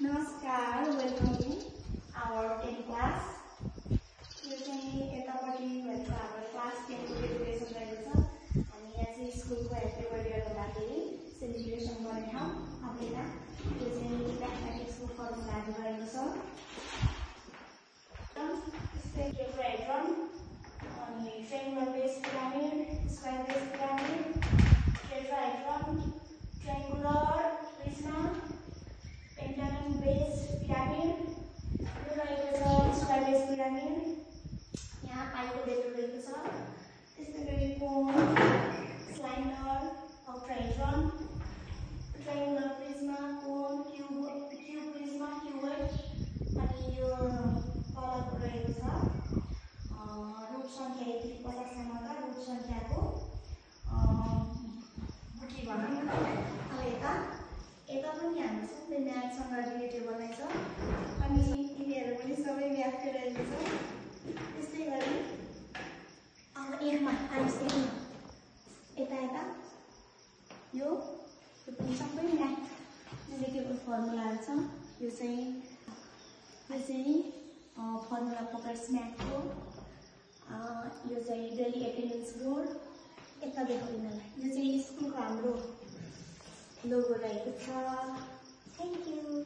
नमस्कार, welcome two our 10th class. यो चाहिँ यतापट्टि भन्छ हाम्रो क्लास 10 को एजुकेसन रहेको छ अनि यहाँ चाहिँ स्कुलको ह्याप्पी बर्थडे गर्दाखेरि सेलिब्रेसन गर्ने ठाउँ आफैला यो चाहिँ म्याथमेटिक्सको फर्मुलाहरू रहेको छ टेट्राहेड्रन अनि triangular base pyramid square base pyramid tetrahedron triangular Prisma pentagon base pyramid यो रहेको छ स्क्वायर बेस पिरामिड यहाँ पाइको भेक्टर रहेको छ त्यसै गरी कोन स्लाइडर अक्टाहेड्रन ट्रायंगुलर प्रिज्मा कोन क्यूब प्रिज्मा क्यूबोइड अनि यो तलको रहेको छ रुट संख्या 150 सम्मका रुट संख्याको बुटी भनौँ न अब यता पनि हाम्रो सबै म्याथसँग रिलेटेबल नै छ अनि यिनीहरू पनि सबै म्याथकै रहेको छ त्यसै गरी अब एकमा आइसक्यो यता यो पनि सबै म्याथ रिलेटेबल फर्मुलाहरू छ यो चाहिँ फर्मुला पकड्स म्याथको यो चाहिँ डेली एटेन्डेन्स बोर्ड यता देखो यिनीहरूलाई यो चाहिँ स्कुलको हाम्रो लोगो रहेको छ। Thank you.